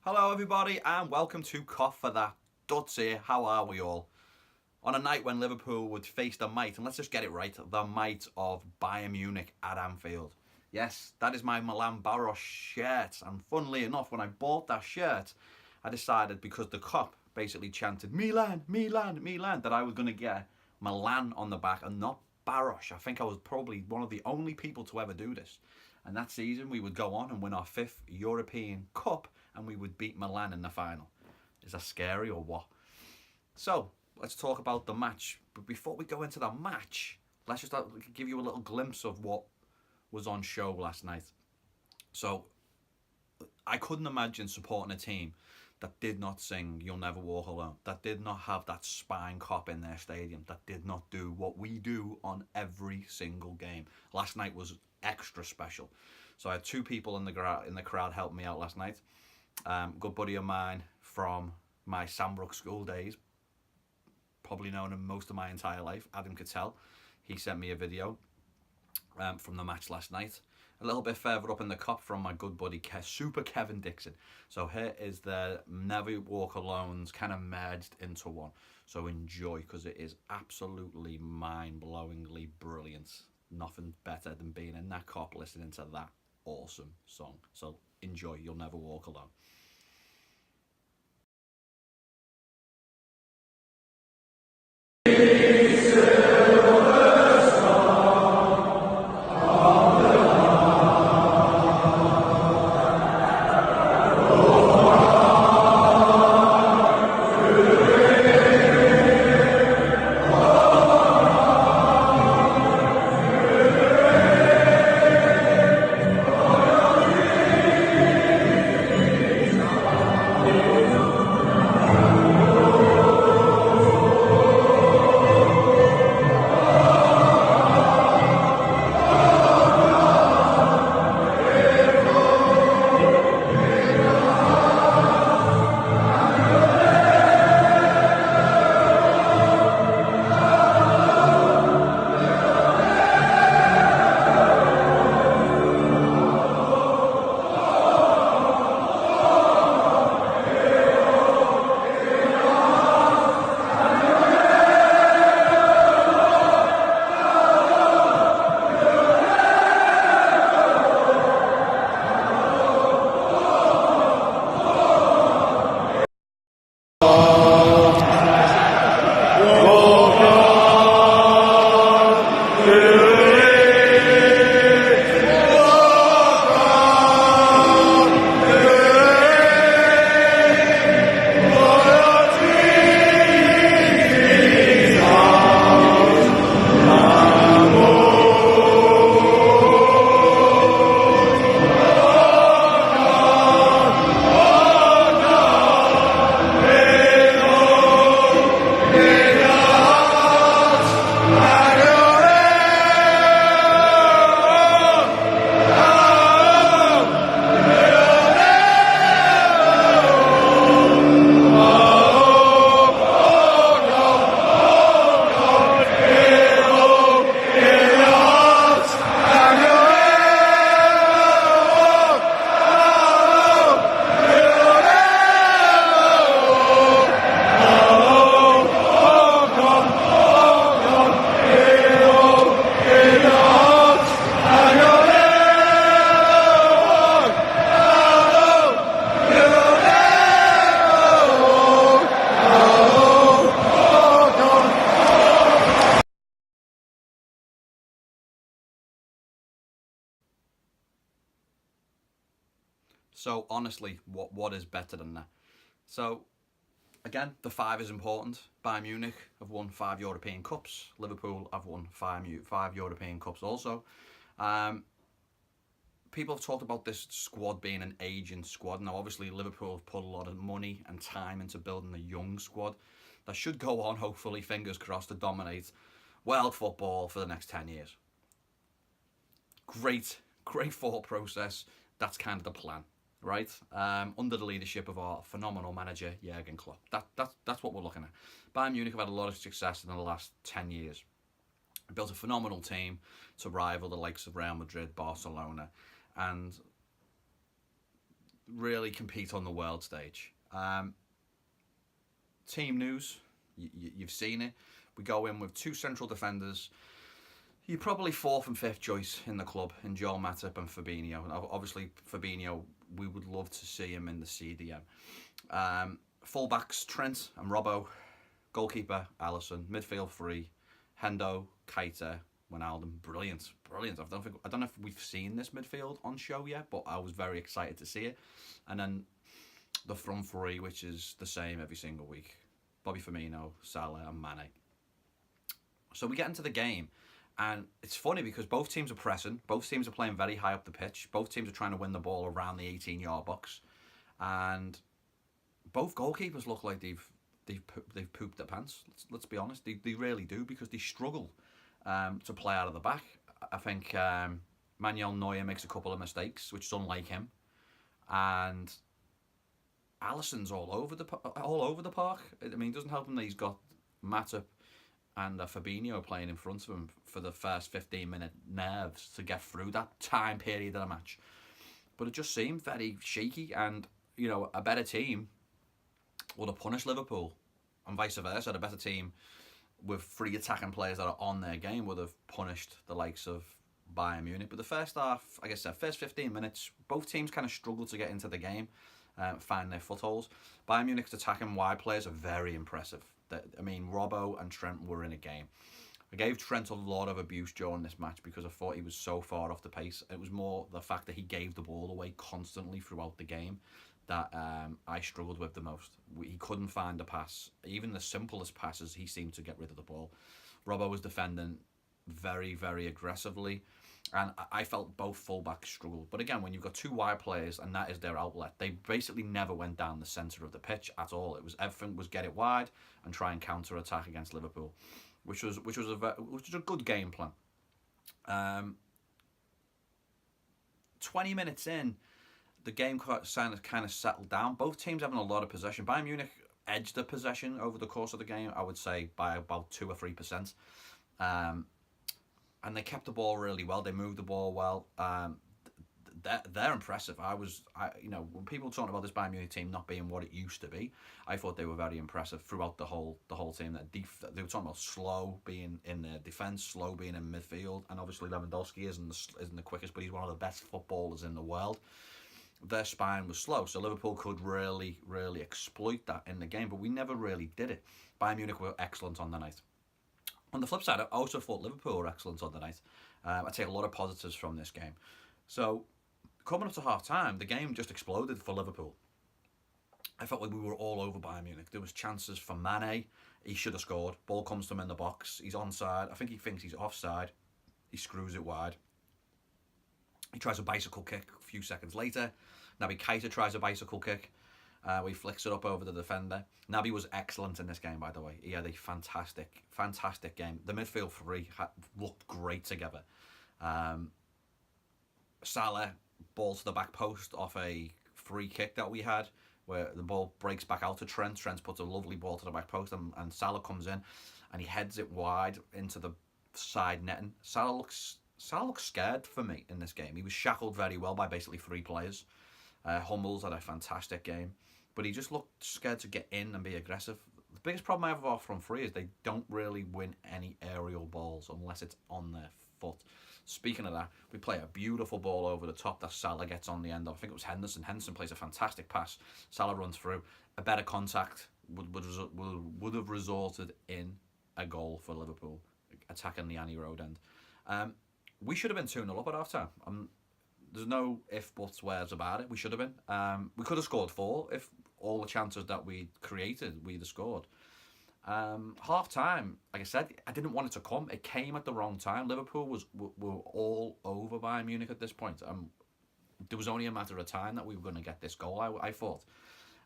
Hello everybody and welcome to Cough for That. Duds here, how are we all? On a night when Liverpool would face the might, and let's just get it right, the might of Bayern Munich at Anfield. Yes, that is my Milan Baros shirt, and funnily enough, when I bought that shirt, I decided, because the cop basically chanted Milan, Milan, Milan, that I was going to get Milan on the back and not Baros. I think I was probably one of the only people to ever do this. And that season we would go on and win our 5th European Cup and we would beat Milan in the final. Is that scary or what? So, let's talk about the match. But before we go into the match, let's just give you a little glimpse of what was on show last night. So, I couldn't imagine supporting a team that did not sing You'll Never Walk Alone, that did not have that spine cop in their stadium, that did not do what we do on every single game. Last night was extra special. So I had two people in the crowd helping me out last night. Good buddy of mine from my Sandbrook school days, probably known him most of my entire life, Adam Cattell. He sent me a video from the match last night. A little bit further up in the cop from my good buddy Super Kevin Dixon. So here is the Never Walk Alone's kind of merged into one. So enjoy, because it is absolutely mind-blowingly brilliant. Nothing better than being in that cop listening to that awesome song. So enjoy You'll Never Walk Alone. So honestly, what is better than that? So again, the 5 is important. Bayern Munich have won 5 European Cups. Liverpool have won 5 European Cups also. People have talked about this squad being an aging squad. Now obviously Liverpool have put a lot of money and time into building a young squad that should go on, hopefully, fingers crossed, to dominate world football for the next 10 years. Great thought process. That's kind of the plan. Right, under the leadership of our phenomenal manager Jurgen Klopp. That's what we're looking at. Bayern Munich have had a lot of success in the last 10 years. Built a phenomenal team to rival the likes of Real Madrid, Barcelona, and really compete on the world stage. Team news, you've seen it. We go in with two central defenders. You're probably fourth and fifth choice in the club in Joel Matip and Fabinho. And obviously, Fabinho, we would love to see him in the CDM. Fullbacks, Trent and Robbo. Goalkeeper, Alisson. Midfield three, Hendo, Keita, Wijnaldum. Brilliant. I don't know if we've seen this midfield on show yet, but I was very excited to see it. And then the front three, which is the same every single week. Bobby Firmino, Salah and Mane. So we get into the game, and it's funny because both teams are pressing. Both teams are playing very high up the pitch. Both teams are trying to win the ball around the 18-yard box. And both goalkeepers look like they've pooped their pants. Let's be honest. They really do, because they struggle to play out of the back. I think Manuel Neuer makes a couple of mistakes, which is unlike him. And Alisson's all over the park. I mean, it doesn't help him that he's got Matip and Fabinho playing in front of him for the first 15-minute nerves to get through that time period of the match. But it just seemed very shaky, and a better team would have punished Liverpool, and vice versa. A better team with three attacking players that are on their game would have punished the likes of Bayern Munich. But the first half, like I said, first 15 minutes, both teams kind of struggled to get into the game, find their footholds. Bayern Munich's attacking wide players are very impressive. Robbo and Trent were in a game. I gave Trent a lot of abuse during this match because I thought he was so far off the pace. It was more the fact that he gave the ball away constantly throughout the game that I struggled with the most. He couldn't find a pass. Even the simplest passes, he seemed to get rid of the ball. Robbo was defending very, very aggressively, and I felt both fullbacks struggled. But again, when you've got two wide players and that is their outlet, they basically never went down the centre of the pitch at all. Everything was get it wide and try and counter attack against Liverpool, which was a good game plan. 20 minutes in, the game kind of settled down. Both teams having a lot of possession. Bayern Munich edged the possession over the course of the game, I would say, by about 2 or 3%. And they kept the ball really well. They moved the ball well. They're impressive. When people talking about this Bayern Munich team not being what it used to be, I thought they were very impressive throughout the whole team. They were talking about slow being in their defence, slow being in midfield, and obviously Lewandowski isn't the quickest, but he's one of the best footballers in the world. Their spine was slow, so Liverpool could really, really exploit that in the game, but we never really did it. Bayern Munich were excellent on the night. On the flip side, I also thought Liverpool were excellent on the night. I take a lot of positives from this game. So, coming up to half-time, the game just exploded for Liverpool. I felt like we were all over Bayern Munich. There was chances for Mane. He should have scored. Ball comes to him in the box. He's onside. I think he thinks he's offside. He screws it wide. He tries a bicycle kick a few seconds later. Naby Keita tries a bicycle kick. He flicks it up over the defender. Naby was excellent in this game, by the way. He had a fantastic game. The midfield three looked great together. Salah, ball to the back post off a free kick that we had, where the ball breaks back out to Trent. Trent puts a lovely ball to the back post, and Salah comes in, and he heads it wide into the side netting. Salah looks scared for me in this game. He was shackled very well by basically three players. Hummels had a fantastic game, but he just looked scared to get in and be aggressive. The biggest problem I have with our front three is they don't really win any aerial balls unless it's on their foot. Speaking of that, we play a beautiful ball over the top that Salah gets on the end of. I think it was Henderson. Henderson plays a fantastic pass. Salah runs through. A better contact would have resulted in a goal for Liverpool, attacking the Annie Road end. We should have been 2-0 up at half-time. There's no if, buts, wheres about it. We should have been. We could have scored 4 if all the chances that we created, we'd have scored. Half-time, like I said, I didn't want it to come. It came at the wrong time. Liverpool were all over Bayern Munich at this point. There was only a matter of time that we were going to get this goal, I thought.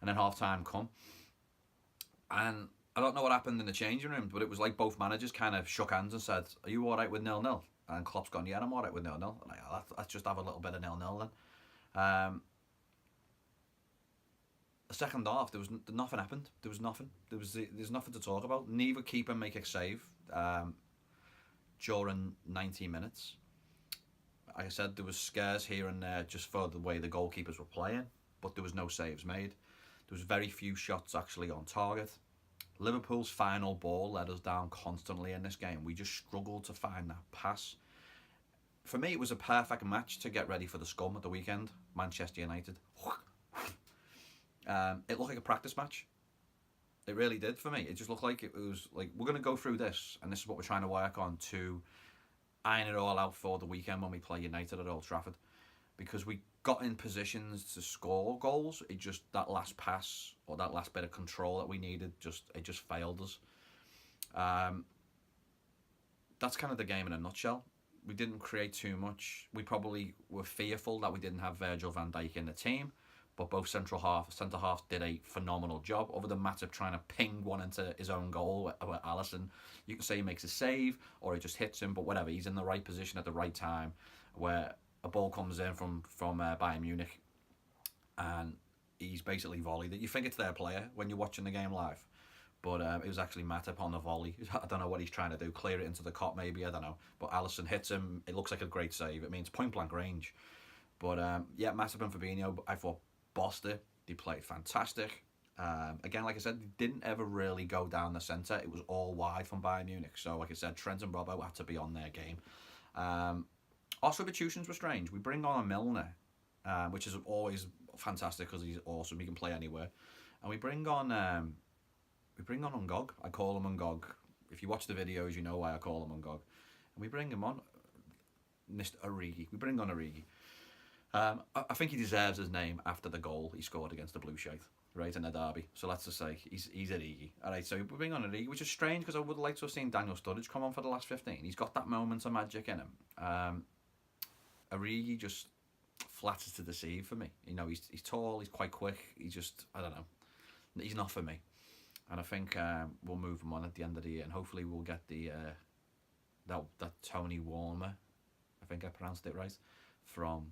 And then half-time come. And I don't know what happened in the changing room, but it was like both managers kind of shook hands and said, "Are you all right with 0-0? And Klopp's gone, "Yeah, I'm all right with 0-0. Like, let's just have a little bit of 0-0 then. The second half, nothing happened. There was nothing. There's nothing to talk about. Neither keeper make a save during 90 minutes. Like I said, there was scares here and there just for the way the goalkeepers were playing. but there was no saves made. There was very few shots actually on target. Liverpool's final ball let us down constantly in this game. We just struggled to find that pass. For me, it was a perfect match to get ready for the scum at the weekend, Manchester United. It looked like a practice match. It really did for me. It just looked like it was like, we're going to go through this, and this is what we're trying to work on to iron it all out for the weekend when we play United at Old Trafford. Because we got in positions to score goals. It just, that last pass or that last bit of control that we needed, it just failed us. That's kind of the game in a nutshell. We didn't create too much. We probably were fearful that we didn't have Virgil van Dijk in the team, but both centre halves did a phenomenal job. Other than Matip trying to ping one into his own goal with Alisson, you can say he makes a save or he just hits him, but whatever. He's in the right position at the right time, where a ball comes in from Bayern Munich, and he's basically volleyed it. You think it's their player when you're watching the game live, but it was actually Matip on the volley. I don't know what he's trying to do, clear it into the cop maybe, I don't know. But Alisson hits him. It looks like a great save. It means point blank range. But yeah, Matip and Fabinho, I thought, bossed it. They played fantastic. Again, like I said, they didn't ever really go down the centre. It was all wide from Bayern Munich. So, like I said, Trent and Robbo had to be on their game. Our substitutions were strange. We bring on a Milner, which is always fantastic because he's awesome. He can play anywhere. And we bring on Ungog. I call him Ungog. If you watch the videos, you know why I call him Ungog. And we bring him on, Mr. Origi. We bring on Origi. I think he deserves his name after the goal he scored against the Blue Shite, right, in the derby. So let's just say he's Origi. All right, so we bring on Origi, which is strange because I would like to have seen Daniel Sturridge come on for the last 15. He's got that moment of magic in him. Origi just flatters to deceive for me. You know, he's tall, he's quite quick. He just, I don't know, he's not for me. And I think we'll move him on at the end of the year, and hopefully we'll get the that Tony Warmer, I think I pronounced it right, from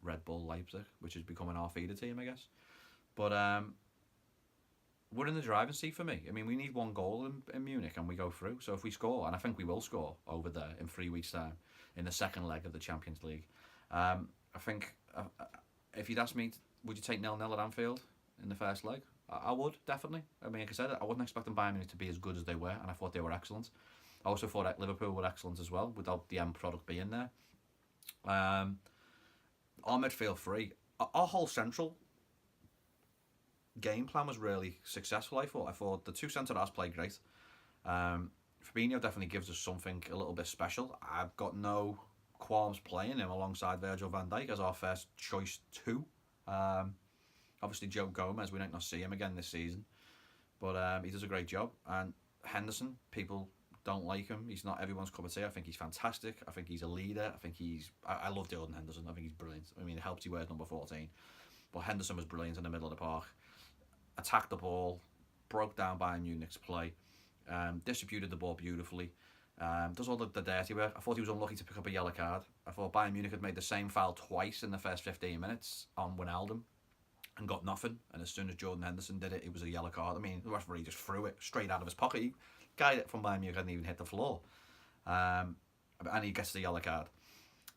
Red Bull Leipzig, which is becoming our feeder team, I guess. But we're in the driving seat for me. I mean, we need one goal in Munich and we go through. So if we score, and I think we will score over there in 3 weeks' time in the second leg of the Champions League, I think if you'd ask me, would you take 0-0 at Anfield in the first leg? I would, definitely. I mean, like I said, I wasn't expecting Bayern Munich to be as good as they were, and I thought they were excellent. I also thought that Liverpool were excellent as well, without the end product being there. Our midfield three, our whole central game plan was really successful, I thought. I thought the two centre-halves played great. Fabinho definitely gives us something a little bit special. I've got no qualms playing him alongside Virgil van Dijk as our first choice two. Obviously Joe Gomez, we might not see him again this season, but he does a great job. And Henderson, people don't like him. He's not everyone's cup of tea. I think he's fantastic. I think he's a leader. I love Jordan Henderson. I think he's brilliant. I mean, it helps he wears number 14. But Henderson was brilliant in the middle of the park. Attacked the ball, broke down Bayern Munich's play, distributed the ball beautifully, does all the dirty work. I thought he was unlucky to pick up a yellow card. I thought Bayern Munich had made the same foul twice in the first 15 minutes on Wijnaldum and got nothing. And as soon as Jordan Henderson did it, it was a yellow card. I mean, the referee just threw it straight out of his pocket. Guy from Bayern Munich hadn't even hit the floor. And he gets the yellow card.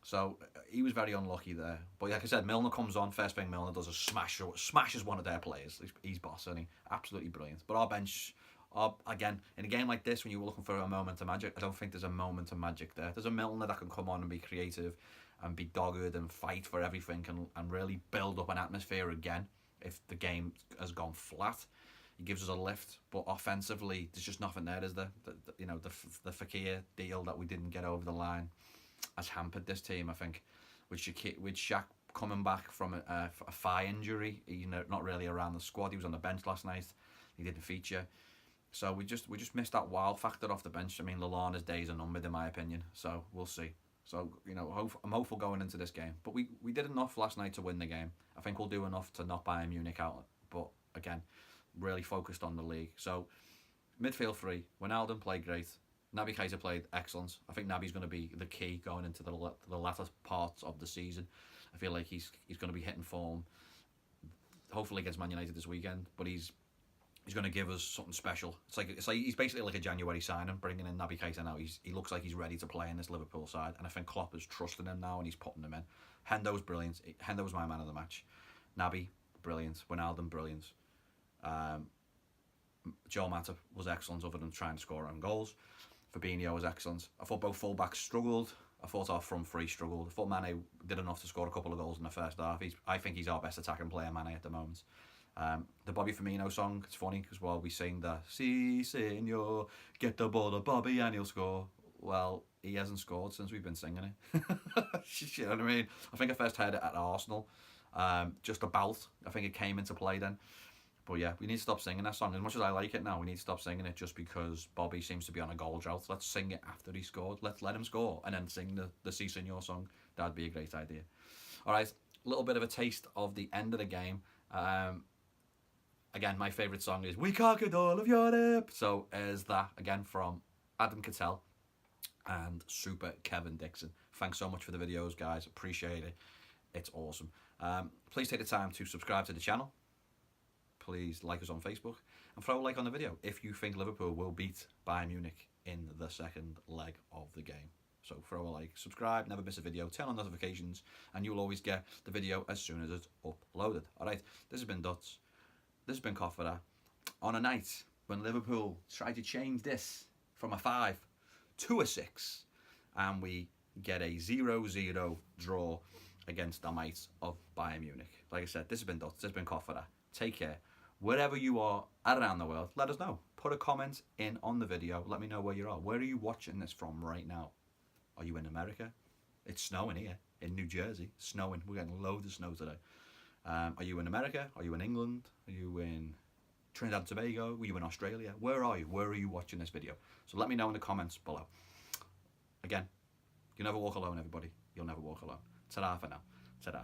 So he was very unlucky there. But like I said, Milner comes on. First thing Milner does is smashes one of their players. He's boss, isn't he? Absolutely brilliant. But our bench, again, in a game like this, when you were looking for a moment of magic, I don't think there's a moment of magic there. There's a Milner that can come on and be creative and be dogged and fight for everything and really build up an atmosphere again if the game has gone flat. He gives us a lift, but offensively, there's just nothing there, is there? The Fekir deal that we didn't get over the line has hampered this team, I think. With Shaq coming back from a thigh injury, he's not really around the squad. He was on the bench last night. He didn't feature. So we just missed that wow factor off the bench. I mean, Lallana's days are numbered, in my opinion. So we'll see. So, I'm hopeful going into this game. But we did enough last night to win the game. I think we'll do enough to knock Bayern Munich out. But, again, really focused on the league. So, midfield three. Wijnaldum played great. Naby Keita played excellent. I think Naby's going to be the key going into the latter parts of the season. I feel like he's going to be hitting form, hopefully against Man United this weekend. But he's going to give us something special. It's like he's basically like a January signing, bringing in Naby Keita now. He looks like he's ready to play in this Liverpool side, and I think Klopp is trusting him now, and he's putting him in. Hendo's brilliant. Hendo was my man of the match. Naby, brilliant. Wijnaldum, brilliant. Joel Matip was excellent other than trying to score own goals. Fabinho was excellent. I thought both fullbacks struggled. I thought our front three struggled. I thought Mane did enough to score a couple of goals in the first half. I think he's our best attacking player, Mane, at the moment. The Bobby Firmino song, it's funny because while we sing the "Si Senor, get the ball to Bobby and he'll score," well, he hasn't scored since we've been singing it. You know what I mean? I think I first heard it at Arsenal, just about. I think it came into play then. But yeah, we need to stop singing that song. As much as I like it now, we need to stop singing it just because Bobby seems to be on a goal drought. Let's sing it after he scored. Let's let him score and then sing the Si Senor song. That'd be a great idea. All right, a little bit of a taste of the end of the game. Again, my favourite song is "We Conquered All of Europe." So there's that again from Adam Cattell and Super Kevin Dixon. Thanks so much for the videos, guys. Appreciate it. It's awesome. Please take the time to subscribe to the channel. Please like us on Facebook and throw a like on the video if you think Liverpool will beat Bayern Munich in the second leg of the game. So throw a like, subscribe, never miss a video, turn on notifications, and you'll always get the video as soon as it's uploaded. Alright, this has been Duts. This has been Koffer. On a night when Liverpool tried to change this from a 5 to a 6, and we get a 0-0 draw against the might of Bayern Munich. Like I said, this has been Duts. This has been Koffer. Take care. Wherever you are around the world, let us know. Put a comment in on the video. Let me know where you are. Where are you watching this from right now? Are you in America? It's snowing here in New Jersey. Snowing. We're getting loads of snow today. Are you in America? Are you in England? Are you in Trinidad and Tobago? Are you in Australia? Where are you? Where are you watching this video? So let me know in the comments below. Again, you never walk alone, everybody. You'll never walk alone. Ta-da for now. Ta-da.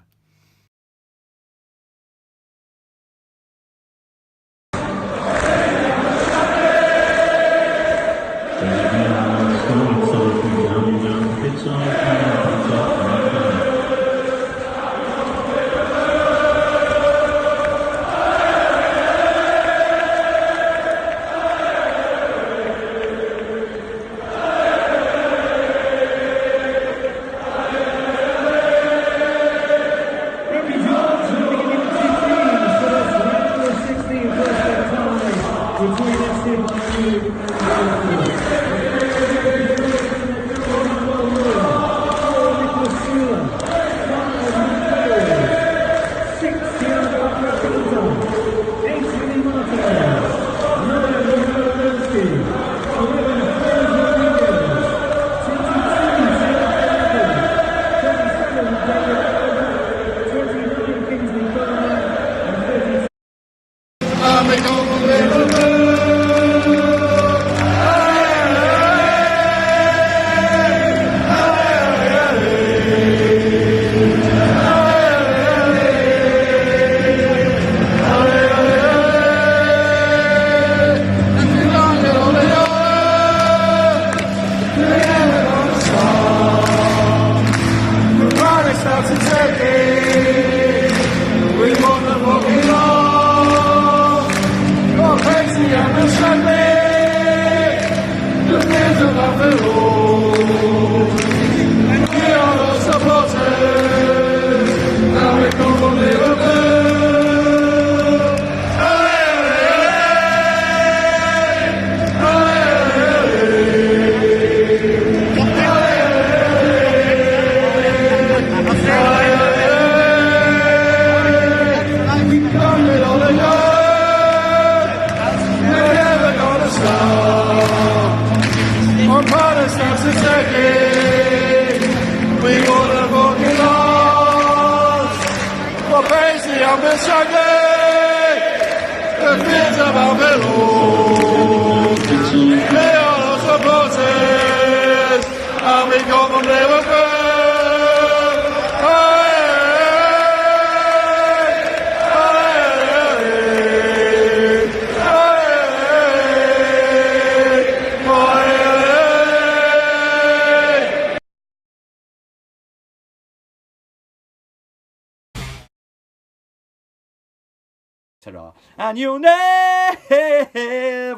And you'll never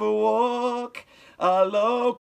walk alone.